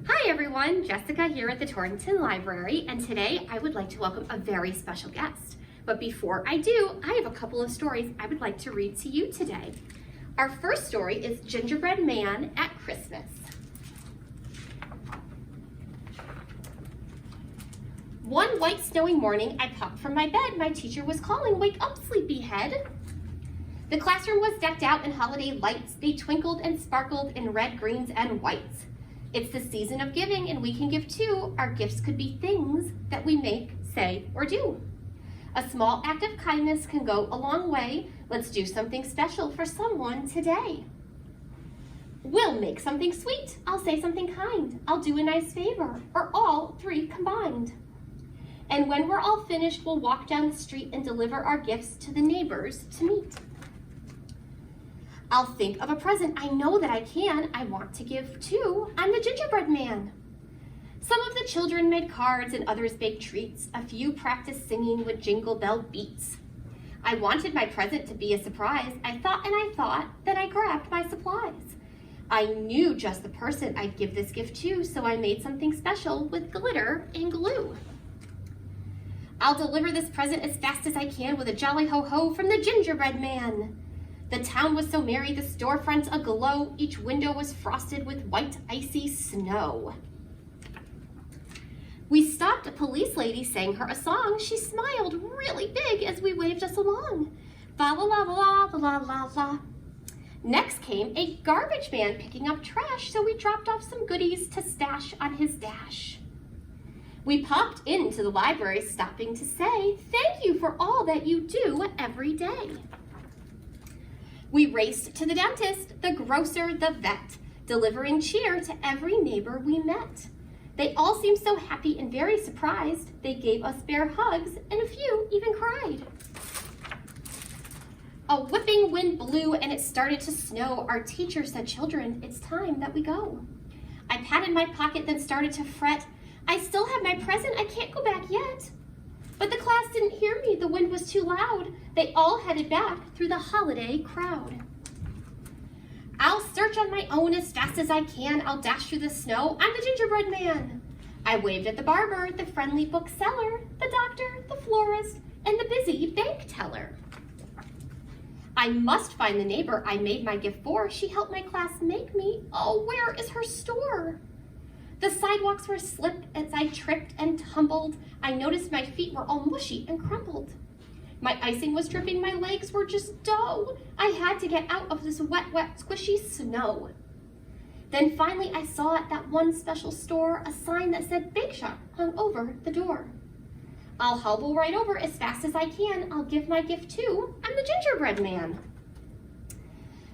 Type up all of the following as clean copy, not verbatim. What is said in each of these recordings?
Hi everyone, Jessica here at the Torrington Library, and today I would like to welcome a very special guest. But before I do, I have a couple of stories I would like to read to you today. Our first story is Gingerbread Man at Christmas. One white snowy morning, I popped from my bed. My teacher was calling, "Wake up, sleepyhead." The classroom was decked out in holiday lights. They twinkled and sparkled in red, greens, and whites. It's the season of giving, and we can give too. Our gifts could be things that we make, say, or do. A small act of kindness can go a long way. Let's do something special for someone today. We'll make something sweet. I'll say something kind. I'll do a nice favor, or all three combined. And when we're all finished, we'll walk down the street and deliver our gifts to the neighbors to meet. I'll think of a present. I know that I can. I want to give too. I'm the gingerbread man. Some of the children made cards and others baked treats. A few practiced singing with jingle bell beats. I wanted my present to be a surprise. I thought, then I grabbed my supplies. I knew just the person I'd give this gift to, so I made something special with glitter and glue. I'll deliver this present as fast as I can with a jolly ho-ho from the gingerbread man. The town was so merry, the storefronts aglow. Each window was frosted with white, icy snow. We stopped. A police lady sang her a song. She smiled really big as we waved us along. La la la la la la la. Next came a garbage man picking up trash, so we dropped off some goodies to stash on his dash. We popped into the library, stopping to say, thank you for all that you do every day. We raced to the dentist, the grocer, the vet, delivering cheer to every neighbor we met. They all seemed so happy and very surprised. They gave us bear hugs, and a few even cried. A whipping wind blew and it started to snow. Our teacher said, children, it's time that we go. I patted my pocket, then started to fret. I still have my present, I can't go back yet. But the class didn't hear me, the wind was too loud. They all headed back through the holiday crowd. I'll search on my own as fast as I can. I'll dash through the snow, I'm the gingerbread man. I waved at the barber, the friendly bookseller, the doctor, the florist, and the busy bank teller. I must find the neighbor I made my gift for. She helped my class make me. Oh, where is her store? The sidewalks were slick as I tripped and tumbled. I noticed my feet were all mushy and crumpled. My icing was dripping, my legs were just dough. I had to get out of this wet, squishy snow. Then finally I saw at that one special store a sign that said Bake Shop hung over the door. I'll hobble right over as fast as I can. I'll give my gift too. I'm the gingerbread man.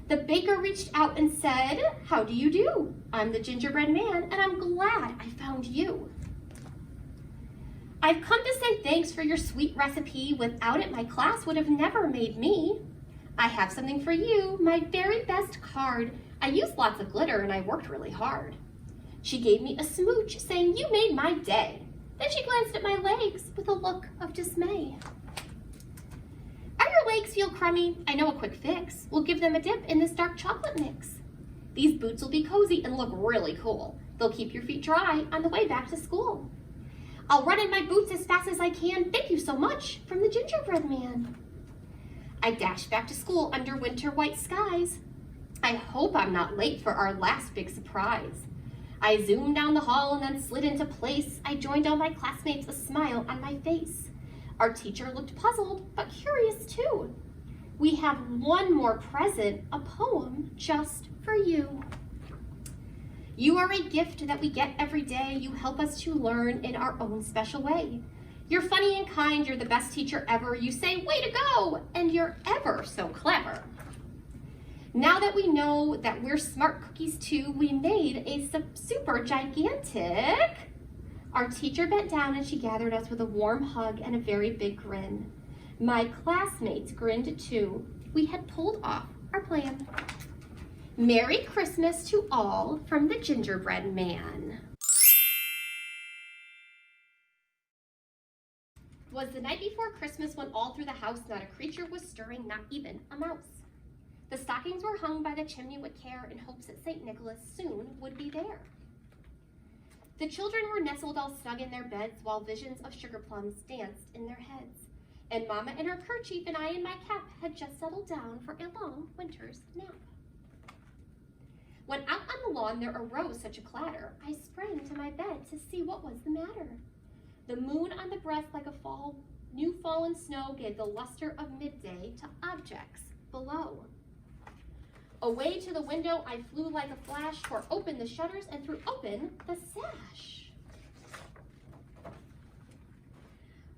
The baker reached out and said, how do you do? I'm the gingerbread man, and I'm glad I found you. I've come to say thanks for your sweet recipe. Without it, my class would have never made me. I have something for you, my very best card. I used lots of glitter and I worked really hard. She gave me a smooch, saying, you made my day. Then she glanced at my legs with a look of dismay. Are your legs feel crummy? I know a quick fix. We'll give them a dip in this dark chocolate mix. These boots will be cozy and look really cool. They'll keep your feet dry on the way back to school. I'll run in my boots as fast as I can. Thank you so much, from the gingerbread man. I dashed back to school under winter white skies. I hope I'm not late for our last big surprise. I zoomed down the hall and then slid into place. I joined all my classmates, a smile on my face. Our teacher looked puzzled, but curious too. We have one more present, a poem just for you. You are a gift that we get every day. You help us to learn in our own special way. You're funny and kind, you're the best teacher ever. You say, way to go, and you're ever so clever. Now that we know that we're smart cookies too, we made a super gigantic. Our teacher bent down and she gathered us with a warm hug and a very big grin. My classmates grinned too. We had pulled off our plan. Merry Christmas to all from the Gingerbread Man. Was the night before Christmas when all through the house not a creature was stirring, not even a mouse. The stockings were hung by the chimney with care in hopes that St. Nicholas soon would be there. The children were nestled all snug in their beds while visions of sugar plums danced in their heads. And Mama in her kerchief and I in my cap had just settled down for a long winter's nap. When out on the lawn there arose such a clatter, I sprang to my bed to see what was the matter. The moon on the breast like a new fallen snow gave the luster of midday to objects below. Away to the window I flew like a flash, tore open the shutters and threw open the sash.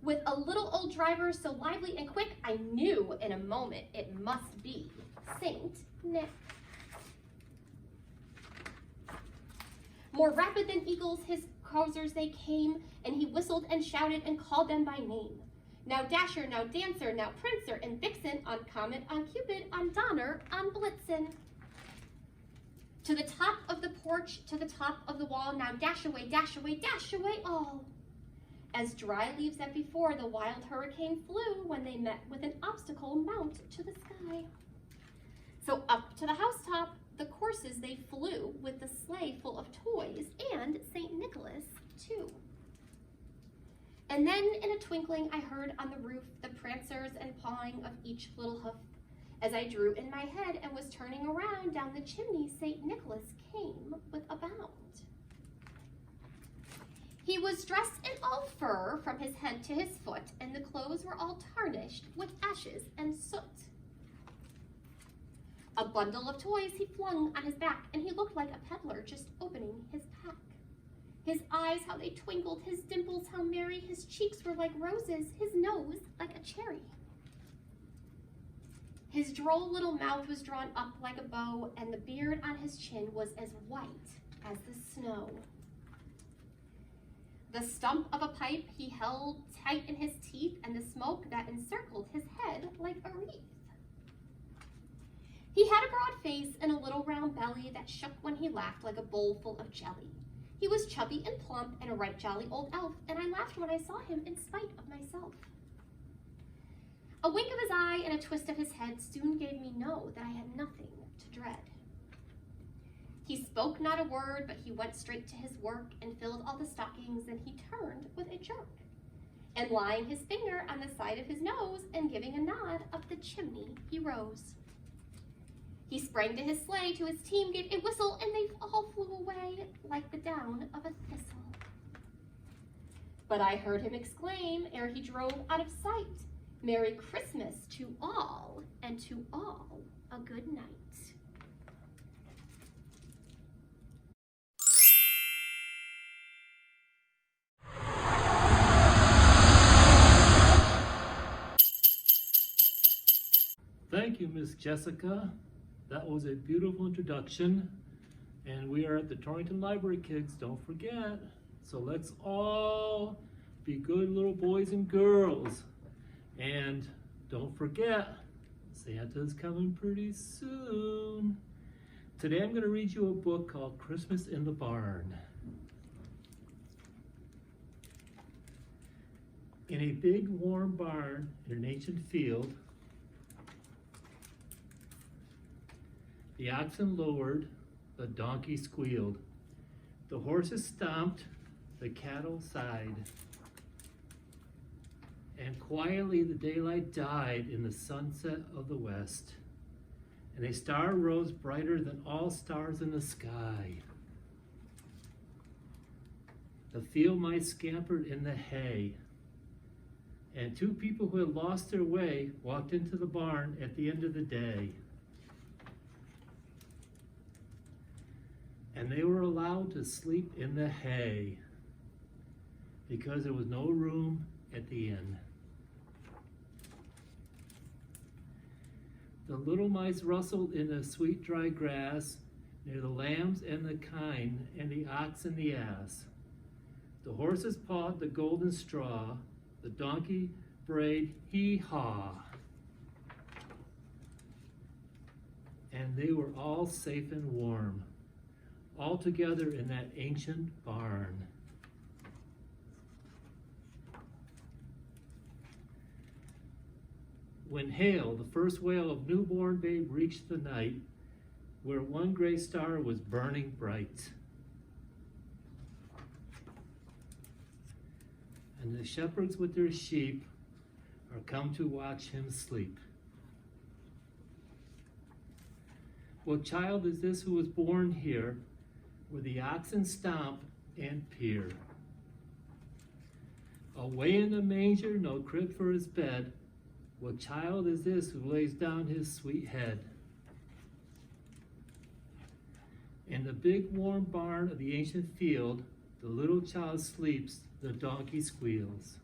With a little old driver so lively and quick, I knew in a moment it must be Saint Nick. More rapid than eagles, his causers they came, and he whistled and shouted and called them by name. Now Dasher, now Dancer, now Prancer and Vixen, on Comet, on Cupid, on Donner, on Blitzen. To the top of the porch, to the top of the wall, now dash away all. As dry leaves that before the wild hurricane flew when they met with an obstacle mount to the sky. So up to the housetop, the coursers they flew with the sleigh full of toys and St. Nicholas too. And then in a twinkling I heard on the roof the prancers and pawing of each little hoof. As I drew in my head and was turning around down the chimney, St. Nicholas came with a bound. He was dressed in all fur from his head to his foot, and the clothes were all tarnished with ashes and soot. A bundle of toys he flung on his back, and he looked like a peddler just opening his pack. His eyes, how they twinkled, his dimples, how merry, his cheeks were like roses, his nose like a cherry. His droll little mouth was drawn up like a bow, and the beard on his chin was as white as the snow. The stump of a pipe he held tight in his teeth, and the smoke that encircled his head like a wreath. He had a broad face and a little round belly that shook when he laughed like a bowl full of jelly. He was chubby and plump and a right jolly old elf, and I laughed when I saw him in spite of myself. A wink of his eye and a twist of his head soon gave me know that I had nothing to dread. He spoke not a word, but he went straight to his work and filled all the stockings, and he turned with a jerk. And laying his finger on the side of his nose and giving a nod up the chimney, he rose. He sprang to his sleigh, to his team gave a whistle, and they all flew away like the down of a thistle. But I heard him exclaim, ere he drove out of sight, Merry Christmas to all, and to all a good night. Thank you, Miss Jessica. That was a beautiful introduction. And we are at the Torrington Library, kids, don't forget. So let's all be good little boys and girls. And don't forget, Santa's coming pretty soon. Today I'm going to read you a book called Christmas in the Barn. In a big warm barn in an ancient field, the oxen lowered, the donkey squealed, the horses stomped, the cattle sighed, and quietly the daylight died in the sunset of the west, and a star rose brighter than all stars in the sky. The field mice scampered in the hay, and two people who had lost their way walked into the barn at the end of the day. And they were allowed to sleep in the hay because there was no room at the inn. The little mice rustled in the sweet dry grass near the lambs and the kine and the ox and the ass. The horses pawed the golden straw, the donkey brayed hee-haw. And they were all safe and warm, all together in that ancient barn. When hail, the first wail of newborn babe, reached the night, where one gray star was burning bright. and the shepherds with their sheep are come to watch him sleep. What child is this who was born here, where the oxen stomp and peer? Away in the manger, no crib for his bed, what child is this who lays down his sweet head? In the big warm barn of the ancient field, the little child sleeps, the donkey squeals.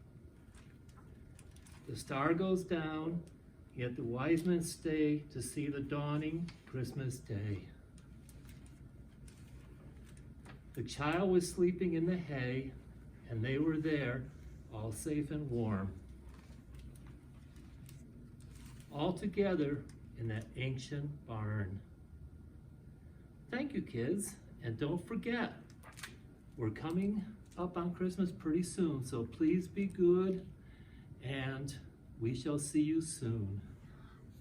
The star goes down, yet the wise men stay to see the dawning Christmas day. The child was sleeping in the hay, and they were there, all safe and warm, all together in that ancient barn. Thank you, kids, and don't forget, we're coming up on Christmas pretty soon, so please be good, and we shall see you soon.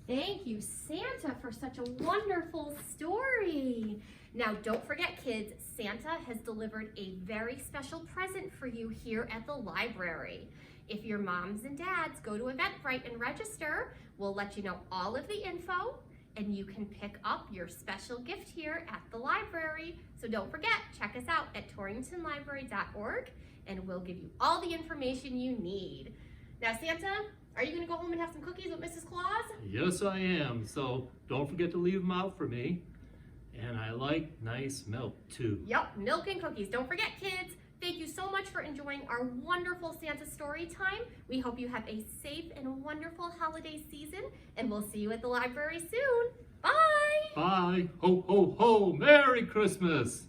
Thank you, Santa, for such a wonderful story. Now, don't forget, kids, Santa has delivered a very special present for you here at the library. If your moms and dads go to Eventbrite and register, we'll let you know all of the info, and you can pick up your special gift here at the library. So don't forget, check us out at torringtonlibrary.org, and we'll give you all the information you need. Now, Santa, are you going to go home and have some cookies with Mrs. Claus? Yes, I am. So don't forget to leave them out for me. And I like nice milk too. Yep, milk and cookies. Don't forget, kids. Thank you so much for enjoying our wonderful Santa story time. We hope you have a safe and wonderful holiday season, and we'll see you at the library soon. Bye! Bye. Ho, ho, ho. Merry Christmas.